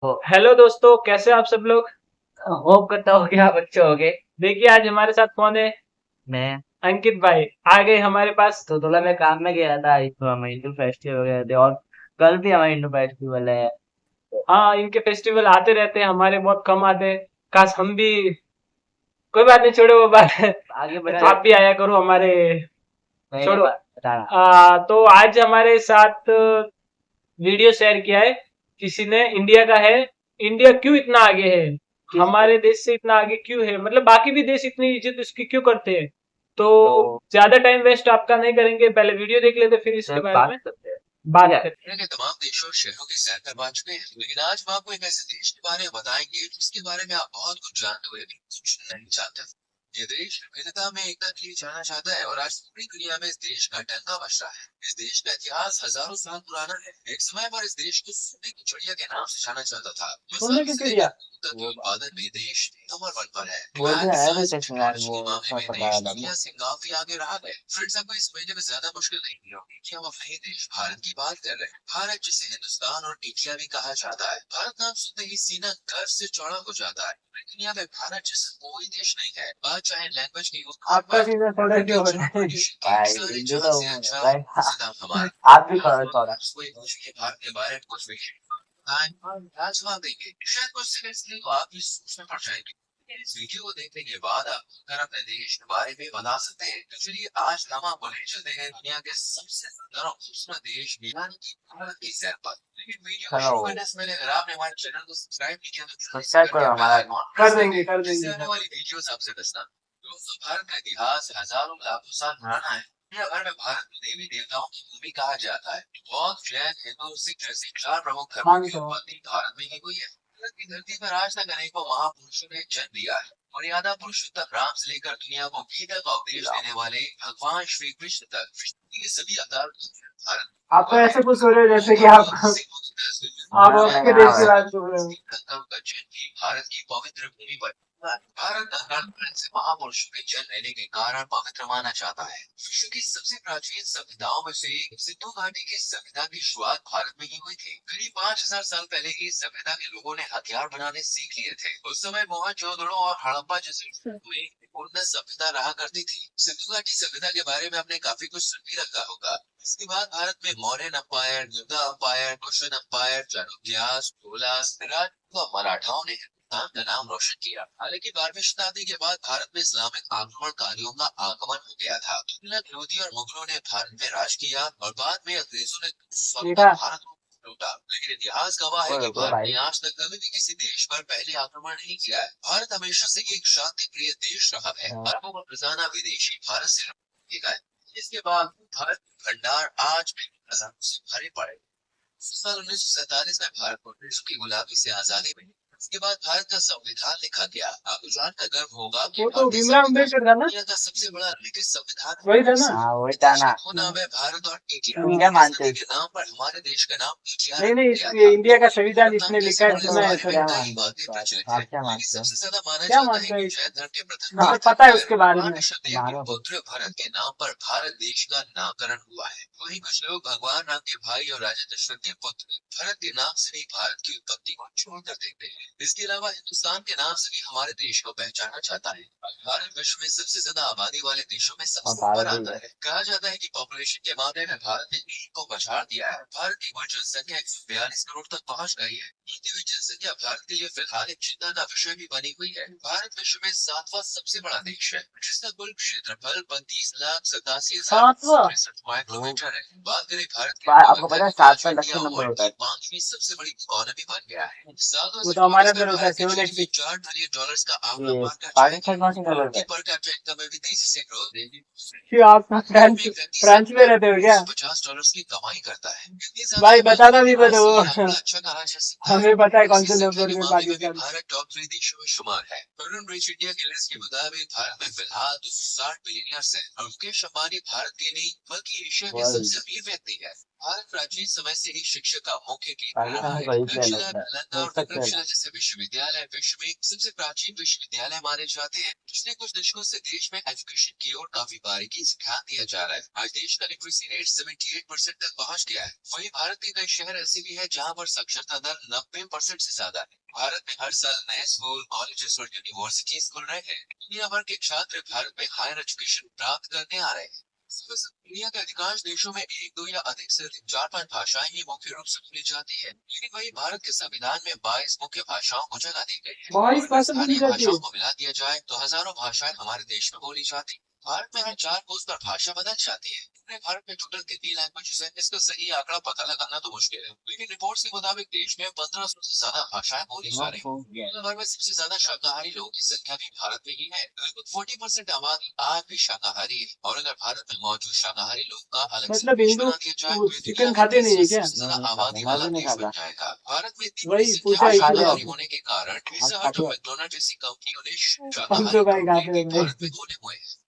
Hello दोस्तों, कैसे आप सब लोग। होप करता हूँ कि आप अच्छे होगे। देखिए, आज हमारे साथ कौन है। मैं अंकित भाई आ गए हमारे पास। तो थोड़ा मैं काम में गया था, तो हम हिंदू फेस्टिवल गए थे और कल भी हमारा हिंदू फेस्टिवल है। हाँ, इनके फेस्टिवल आते रहते हैं, हमारे बहुत कम आते हैं। काश हम भी। कोई बात नहीं, छोड़ो वो बात। आगे बढ़ आप भी आया करो हमारे। मैं छोड़ो। बता रहा। तो आज हमारे साथ वीडियो शेयर किया है किसी ने, इंडिया का है। इंडिया क्यों इतना आगे है, किस हमारे देश से इतना आगे क्यों है, मतलब बाकी भी देश इतनी इज्जत उसकी क्यों करते हैं। तो तो ज्यादा टाइम वेस्ट आपका नहीं करेंगे, पहले वीडियो देख लेते फिर इसके सर बारे बात में करते हैं। ठीक बात है। करते दुनिया के तमाम देशों और शहरों की सैर करवा चुके हैं, लेकिन आज हम आपको एक ऐसे देश के बारे में बताएंगे जिसके बारे में आप बहुत कुछ जानते हुए भी कुछ नहीं जानते। ये देश विविधता में एकता के लिए जाना जाता है और आज पूरी दुनिया में इस देश का डंका बज रहा है। इस देश का इतिहास हजारों साल पुराना है। एक समय पर इस देश को सोने की चिड़िया के नाम से जाना जाता था। सोने किसान की से लेकर चिड़िया। दूध तक के उत्पादन में देश नंबर वन पर है। बोल रहे हैं साइंस वैसे और यार, टेक्नोलॉजी वो के मामले थोड़ा में सा देश बड़ा डालना। दुनिया से काफी आगे रहा है। फ्रेंड्स, आपको इस महीने में ज्यादा मुश्किल नहीं होगी कि हम अपने देश भारत की बात कर रहे हैं। भारत जिसे हिंदुस्तान और इंडिया भी कहा जाता है। भारत नाम सुनते ही सीना गर्व से चौड़ा हो जाता है। दुनिया में भारत जैसा कोई देश नहीं है। बात चाहे लैंग्वेज की हो, आपका सीधा थोड़ा क्यों हो कल्चर और रहा है। ट्रेडिशन की, भाई सारे हिंदू जहां तो से हूँ अच्छा भाई, हाँ। सिर्फ हमारे आप भी करो थोड़ा। कोई पूछिए भारत के बारे में कुछ भी। आज जवाब देंगे, शायद कुछ सेकंड्स के लिए तो आप इस सोच में पड़ जाएंगे। इस वीडियो को देखने के बाद आप अगर अपने देश के बारे में बता सकते हैं, तो चलिए आज हम आपको ले चलते हैं दुनिया के सबसे सुंदर और खूबसूरत देश यानी कि भारत की सैर पर। लेकिन वीडियो को चलो शुरू करने से पहले अगर आपने हमारे चैनल को सब्सक्राइब नहीं किया तो सब्सक्राइब करो करके बेल हमारा। आइकॉन कर प्रेस कर देंगे दें, कर जिससे देंगे आने सर। वाली वीडियोस आपसे बचना। दोस्तों, भारत का इतिहास हजारों लाखों साल पुराना है। दुनिया भर में भारत को देवी देवताओं की भूमि कहा जाता है। बौद्ध, जैन, हिंदू और सिख जैसे चार प्रमुख धर्मों मान की तो। उत्पत्ति भारत में ही हुई है। भारत की धरती पर आज तक अनेकों महापुरुषों ने जन्म लिया है। मर्यादा पुरुषोत्तम राम से लेकर दुनिया को गीता का उपदेश देने वाले भगवान श्री कृष्ण तक, ये सभी अवतार भारत आप तो ऐसे कुछ हो रहे हो जैसे कि आप बोला मैं आपके यहाँ देश के है। बारे में बोल रहे हो। का जन्म भी भारत की पवित्र भूमि पर हुआ है। भारत कालखंड से महापुरुषों के जन्म लेने के कारण पवित्र माना जाता है। विश्व की सबसे प्राचीन सभ्यताओं में से एक सिंधु घाटी की सभ्यता की शुरुआत भारत में ही हुई थी। करीब 5000 साल पहले ही इस सभ्यता के लोगों ने हथियार बनाने सीख लिए थे। उस समय मोहनजोदड़ो और हड़प्पा जैसे में उन्नत सभ्यता रहा करती थी। सिंधु घाटी सभ्यता के बारे में आपने काफी कुछ सुन भी रखा होगा। इसके बाद भारत में Mauryan empire, Gupta empire, Kushan empire, Chalukya, Chola, Siraj व मराठाओं ने हिंदुस्तान का नाम रोशन किया। हालांकि 12वीं शताब्दी के बाद भारत में इस्लामिक आक्रमणकारियों का आगमन हो गया था। तुगलक लोधी और मुगलों ने भारत में राज किया और बाद में अंग्रेजों ने देखा। भारत को लूटा। लेकिन इतिहास गवाह है कि बोलो बोलो भारत भाई। ने आज तक कभी भी किसी देश पर पहले आक्रमण नहीं किया है। भारत हमेशा से एक शांति प्रिय देश रहा है। हाँ। अरबों का खजाना विदेशी भारत से रहा है। इसके बाद भारत के भंडार आज भी खजानों से भरे पड़े। साल 1947 में भारत को ब्रिटिश की गुलामी से आजादी मिली। इसके बाद भारत का संविधान लिखा गया। आपको जानकर गर्व होगा कि वो तो भारतीय भीमराव संविधान अम्बेडकर था ना। दुनिया का सबसे बड़ा लिखित संविधान है। वही था ना। हाँ वही इस था देश ना। का दो नाम है, भारत और इंडिया। तुम क्या इस मानते हो नदी के इसको? नाम पर हमारे देश का नाम इंडिया नहीं रख नहीं, दिया ये था। इंडिया का संविधान भारत नाम इसने लिखा कैसे है, पड़े, सुना इस है बारे सर में क्या मैंने। कई मानते हो बातें इस बात प्रचलित को? है, आप क्या लेकिन मानते हो? सबसे ज्यादा माना क्या जाता है मानते हो कि इस, जयधर के प्रथम मतलब प्रथम पता है उसके बारे भगवान में। ऋषभदेव के मारो। पुत्र भरत के नाम पर भारत देश का नामकरण हुआ है। वहीं कुछ लोग भगवान राम के भाई और राजा दशरथ के पुत्र भरत के नाम से भी भारत की उत्पत्ति को छोड़कर देते हैं। इसके अलावा हिंदुस्तान के नाम से भी हमारे देश को पहचाना जाता है। भारत विश्व में सबसे ज्यादा आबादी वाले देशों में और सबसे ऊपर भारत भी आता है। है। कहा जाता है कि पॉपुलेशन के मामले में भारत ने चीन को पछाड़ दिया है। भारत की कुल जनसंख्या 142 करोड़ तक पहुंच गई है। बढ़ती हुई जनसंख्या भारत के लिए फिलहाल एक चिंता का विषय भी बनी हुई है। भारत विश्व में 7वां सबसे बड़ा देश है, जिसका कुल क्षेत्रफल 32,87,000 सातवां। 63 किलोमीटर है। बात करें भारत की आपको तो पता है सात आज पर इंडिया लक्ष्य नंबर वर्ल्ड होता की है। 5वीं सबसे बड़ी इकोनॉमी बन गया है। साल वो तो हमारे 2024 में अंदर होता है, भारत की seven GDP at. 4 trillion dollar का आंकड़ा ये पार कर जाएगी। पाकिस्तान कौन सी नंबर पे भारतीय पर कैपिटा इनकम में भी तेजी से ग्रोथ देगी। क्यों, आप भारत में फ्रांस एक व्यक्ति फ्रांस में रहते हो क्या। $50 की कमाई करता है। इतनी ज्यादा भाई आबादी बताना के भी बाद मत से वो। ये आंकड़ा अच्छा कहा जा सकता है। हमें पता है कौन इसकी से संख्या नंबर के पे मामले में भी पाकिस्तान। भारत टॉप 3 देशों में शुमार है। अर्बन रिच इंडिया के लिस्ट के मुताबिक भारत में फिलहाल 260 बिलियनियर्स हैं और मुकेश अंबानी भारत के नहीं बल्कि एशिया के वर्ल्ड। सबसे अमीर व्यक्ति है। भारत प्राचीन समय से ही शिक्षा का मुख्य केंद्र रहा पाकिस्तान है। को वही प्लेन तक्षशिला, लगता है, नालंदा देख और सकते हैं ना। विक्रमशिला जैसे जैसे विश्वविद्यालय विश्व में सबसे प्राचीन विश्वविद्यालय माने जाते हैं। पिछले कुछ दशकों से देश में एजुकेशन की ओर काफी बारीकी से ध्यान दिया जा रहा है। आज देश का लिटरेसी रेट 78% तक पहुंच गया है। वहीं भारत के कई शहर ऐसे भी हैं जहां पर साक्षरता दर 90% से ज्यादा है। भारत में हर साल नए स्कूल, कॉलेजेस और यूनिवर्सिटीज खुल रहे हैं। दुनिया भर के छात्र भारत में हायर एजुकेशन प्राप्त करने आ रहे हैं। दुनिया के अधिकांश देशों में एक, दो या अधिक से अधिक 4-5 भाषाएं ही मुख्य रूप से बोली जाती है। लेकिन वही भारत के संविधान में 22 मुख्य भाषाओं को जगह दी गई है। 22 और भाषा बोली स्थानीय जाती है। भाषाओं को मिला दिया जाए तो हजारों भाषाएं हमारे देश में बोली जाती है। भारत में हर 4 कोस पर भाषा बदल जाती है। पूरे भारत में टोटल कितनी लैंग्वेजेस हैं, इसका सही आंकड़ा पता लगाना तो मुश्किल है, लेकिन रिपोर्ट्स के मुताबिक देश में 1500 से ज्यादा भाषाएं बोली जा रही हैं। दुनिया भर में सबसे ज्यादा शाकाहारी लोगों की संख्या भी भारत में ही है। लगभग 40% आबादी आज भी शाकाहारी है। और अगर भारत में मौजूद शाकाहारी लोग का अलग से मतलब देश हिंदू बना दिया जाए वो तो ये चिकन दुनिया खाते में नहीं है 30 क्या? सबसे ज्यादा आबादी मैं वाला भी नहीं देश बन खाता। जाएगा। भारत में इतनी वही बड़ी संख्या पूछा में इसीलिए। शाकाहारी होने के कारण पिज्जा हट और मैकडॉनल्ड जैसी कंपनियों ने हम शाकाहारी तो भाई आउटलेट खाते भी नहीं। भारत में खोले हुए हैं।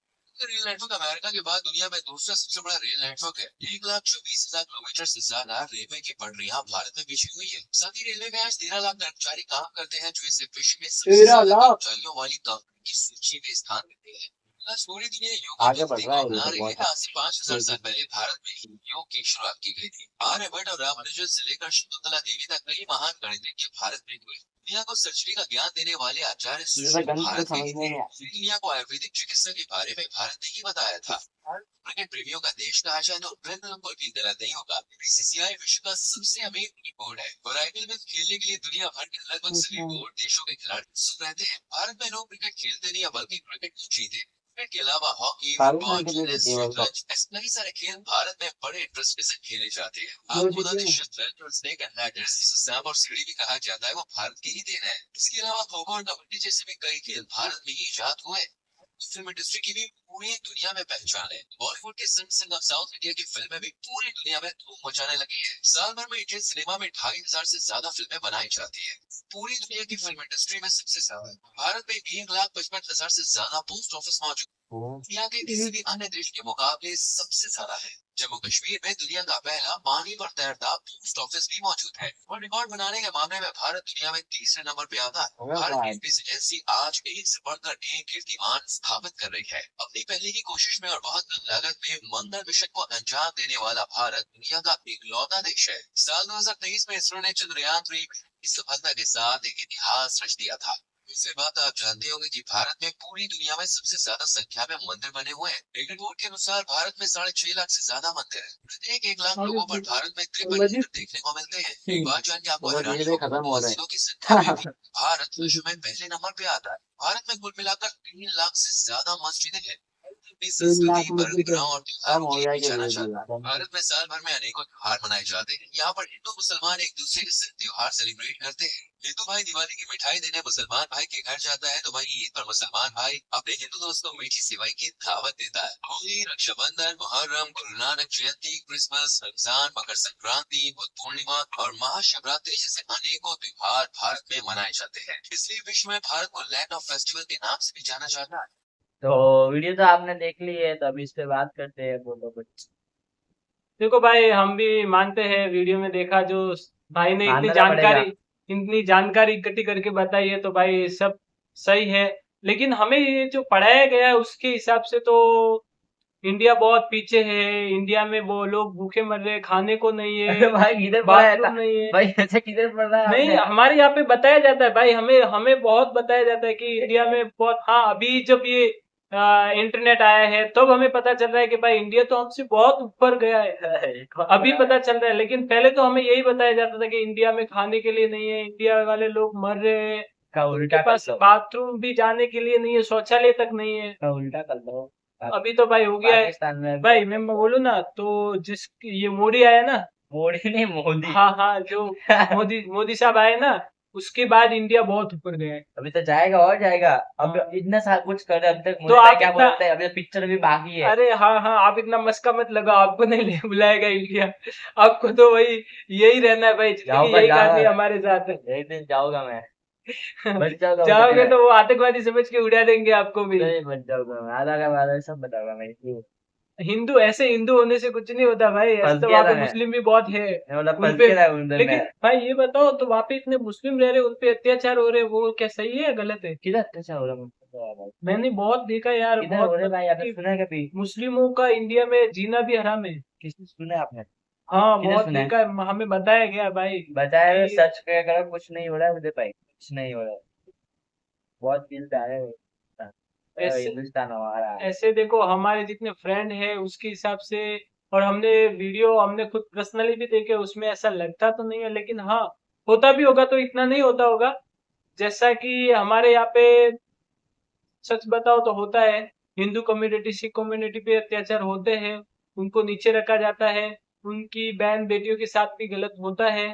रेल नेटवर्क अमेरिका के बाद दुनिया में दूसरा सबसे बड़ा रेल नेटवर्क है। 1,24,000 किलोमीटर से ज्यादा रेलवे की पटरियां भारत में बिछी हुई है। साथ ही रेलवे में आज 13 लाख कर्मचारी काम करते हैं, जो इसे विश्व में सबसे 13 ज्यादा लाख? कर्मचारियों वाली कंपनी की सूची में स्थान देते हैं। आज पूरी दुनिया योग आगे बढ़ पद्धति रहा को है ये अपना तो रही है। बहुत। आज से 5,000 साल पहले भारत में ही योग की शुरुआत की गई थी। आर्यभट्ट और रामानुजन से लेकर शकुंतला देवी तक कई महान गणितज्ञ भारत में हुए। दुनिया को सर्जरी का ज्ञान देने वाले आचार्य जैसे सुश्रुत गणित तो भारत के समझ ही में थे। नहीं आया। दुनिया को आयुर्वेदिक चिकित्सा के बारे में भारत ने ही बताया था। क्रिकेट प्रेमियों का देश कहा जाए तो बिल्कुल भी गलत नहीं होगा। बीसीसीआई विश्व का सबसे अमीर क्रिकेट बोर्ड है और आईपीएल में खेलने के लिए दुनिया भर के लगभग सभी बोर्ड देशों के खिलाड़ी उत्सुक रहते हैं। भारत में लोग क्रिकेट खेलते नहीं बल्कि क्रिकेट को जीते। क्रिकेट के अलावा हॉकी, पाकिस्तान फुटबॉल, के लिए टेनिस, जीती वर्ल्ड कप। शतरंज ऐसे कई सारे खेल भारत में बड़े इंटरेस्ट के साथ खेले जाते हैं। वो आपको बता दें जीती है। शतरंज और स्नेक एंड लैडर्स जिसे सांप और सीढ़ी भी कहा जाता है वो भारत की ही देन है। इसके अलावा खो खो और कबड्डी जैसे भी कई खेल भारत में ही इजाद हुए। फिल्म इंडस्ट्री की भी पूरी दुनिया में पहचान है। बॉलीवुड के सिंह ऑफ साउथ इंडिया की फिल्में भी पूरी दुनिया में धूम मचाने लगी है। साल भर में इंडियन सिनेमा में 2,500 से ज्यादा फिल्में बनाई जाती है। पूरी दुनिया की फिल्म इंडस्ट्री में सबसे ज्यादा भारत में 1,55,000 से ज्यादा पोस्ट ऑफिस मौजूद दुनिया के किसी भी अन्य देश के मुकाबले सबसे ज्यादा है। जम्मू कश्मीर में दुनिया का पहला पानी पर तैरता पोस्ट ऑफिस भी मौजूद है और रिकॉर्ड बनाने के मामले में भारत दुनिया में तीसरे नंबर पे आता है। भारत की स्पेस एजेंसी आज एक से बढ़कर एक कीर्तिमान स्थापित कर रही है। अपनी पहले की कोशिश में और बहुत कम लागत में मंगल मिशन को अंजाम देने वाला भारत दुनिया का इकलौता देश है। साल 2023 में इसरो ने चंद्रयान 3 की सफलता के साथ एक इतिहास रच दिया था। दूसरी बात आप जानते होंगे कि भारत में पूरी दुनिया में सबसे ज्यादा संख्या में मंदिर बने हुए हैं। एक रिपोर्ट के अनुसार भारत में 6.5 लाख से ज्यादा मंदिर है। प्रत्येक 1 लाख लोगों पर भारत में 53 मंदिर देखने को मिलते हैं। एक बात जान के आपको वो हैरानी धीरे-धीरे खत्म हो रहे हैं। मस्जिदों की संख्या में भी भारत विश्व में पहले नंबर पे आता है। भारत में कुल मिलाकर 3 लाख से ज्यादा मस्जिदें हैं। अपनी 3 लाख संस्कृति, मस्जिद है। परंपराओं और कम त्योहारों हो के लिए भी जाएगी जाना धीरे जाता है। धीरे। भारत में साल भर में अनेकों त्योहार मनाए जाते हैं। यहाँ पर हिंदू मुसलमान एक दूसरे के साथ त्योहार सेलिब्रेट करते हैं। हिंदू भाई दिवाली की मिठाई देने मुसलमान भाई के घर जाता है तो वही ईद पर मुसलमान भाई अपने हिंदू दोस्त को मीठी सेवई की दावत देता है। होली, रक्षाबंधन, मुहर्रम, गुरु नानक जयंती, क्रिसमस, रमजान, मकर संक्रांति, बुद्ध पूर्णिमा और महाशिवरात्रि जैसे अनेकों त्योहार भारत में मनाए जाते हैं। इसलिए विश्व में भारत को लैंड ऑफ फेस्टिवल के नाम से भी जाना जाता है। तो वीडियो तो आपने देख ली है, तो अभी इस पे बात करते हैं। बोलो कुछ। देखो भाई, हम भी मानते हैं, वीडियो में देखा जो भाई ने मानना पड़ेगा। इतनी जानकारी इकट्ठी करके बताई है, तो भाई सब सही है। लेकिन हमें ये जो पढ़ाया गया है उसके हिसाब से तो इंडिया बहुत पीछे है। इंडिया में वो लोग भूखे मर रहे हैं, खाने को नहीं अरे है, भाई किधर पढ़ा है? बाथरूम नहीं है। भाई ऐसे किधर पढ़ रहा है नहीं, आपने? हमारे यहाँ पे बताया जाता है भाई, हमें हमें बहुत बताया जाता है कि इंडिया में बहुत। हाँ, अभी जब ये इंटरनेट आया है तब हमें पता चल रहा है कि भाई इंडिया तो हमसे बहुत ऊपर गया है। अभी पता चल रहा है, लेकिन पहले तो हमें यही बताया जाता था कि इंडिया में खाने के लिए नहीं है, इंडिया वाले लोग मर रहे हैं, का उनके उल्टा कर पास दो। बाथरूम भी जाने के लिए नहीं है, शौचालय तक नहीं है। का उल्टा कर दो। अभी तो भाई हो गया है। पाकिस्तान में भाई मैं बोलूँ ना, तो जिस ये मोदी आया ना, मोदी नहीं मोदी। हाँ हाँ, जो मोदी साहब आए ना, उसके बाद इंडिया बहुत ऊपर गया है। अभी तो जाएगा और जाएगा। अब हाँ। इतना साल कुछ कर रहे, अभी तक तो मुझे आप क्या इतना- बोलते हैं, अभी पिक्चर भी बाकी है। अरे हाँ हाँ, आप इतना मस्का मत लगाओ, आपको नहीं ले बुलाएगा इंडिया। आपको तो वही यही रहना है भाई, जिंदगी जाऊंगा, यही जाऊंगा। कहानी हमारे साथ है। एक दिन जाऊंगा मैं, बच जाऊंगा। जाओगे तो वो आतंकवादी समझ के उड़ा देंगे आपको भी। नहीं बच जाऊंगा मैं, आधा का आधा सब बताऊंगा मैं। हिंदू ऐसे हिंदू होने से कुछ नहीं होता भाई, ऐसे फंस तो गया वहाँ था पे मैं मुस्लिम भी बहुत है मतलब उन फंस पे। गया था उनमें लेकिन मैं भाई ये बताओ, तो वहाँ पे इतने मुस्लिम रह रहे, उन पे अत्याचार हो रहे, वो क्या सही है या गलत है? किधर अच्छा हो रहा है मुझको तो यार भाई मैंने बहुत देखा यार, किधर बहुत हो रहे मतलब भाई आपने कि सुना है कभी मुस्लिमों का इंडिया में जीना भी हराम है। किसने सुना है आपने हाँ किधर बहुत सुना है देखा है, हमें बताया गया भाई बताया हुआ कि सच क्या करो कुछ नहीं हो रहा है मुझे भाई कुछ नहीं हो रहा है बहुत दिल जा रहा है ऐसे हिंदुस्तान हमारा ऐसे देखो, हमारे जितने फ्रेंड है उसके हिसाब से, और हमने खुद पर्सनली भी देखे, उसमें ऐसा लगता तो नहीं है, लेकिन हाँ होता भी होगा तो इतना नहीं होता होगा जैसा कि हमारे यहाँ पे। सच बताओ तो होता है, हिंदू कम्युनिटी सिख कम्युनिटी पे अत्याचार होते हैं, उनको नीचे रखा जाता है, उनकी बहन बेटियों के साथ भी गलत होता है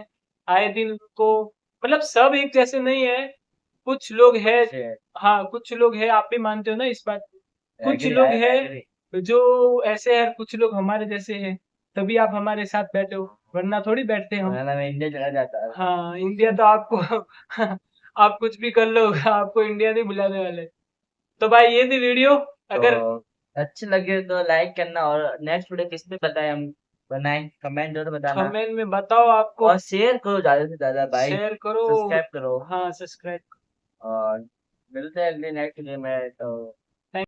आए दिन उनको। मतलब सब एक जैसे नहीं है, कुछ लोग है। से हाँ कुछ लोग है, आप भी मानते हो ना इस बात को? कुछ एग्री लोग आई है एग्री जो ऐसे है, कुछ लोग हमारे जैसे हैं, तभी आप हमारे साथ बैठे हो, वरना थोड़ी बैठते हम। वरना मैं इंडिया चला जाता हाँ इंडिया तो आपको आप कुछ भी कर लो, आपको इंडिया नहीं बुलाने वाले। तो भाई ये थी वीडियो। तो अगर अच्छे लगे तो लाइक करना और नेक्स्ट वीडियो किस पे बताएं हम बनाएं कमेंट जरूर बताना कमेंट में बताओ आपको, और शेयर करो ज्यादा से ज्यादा भाई शेयर करो। सब्सक्राइब करो हाँ सब्सक्राइब। और मिलते हैं अगले नेक्स्ट वीडियो में तो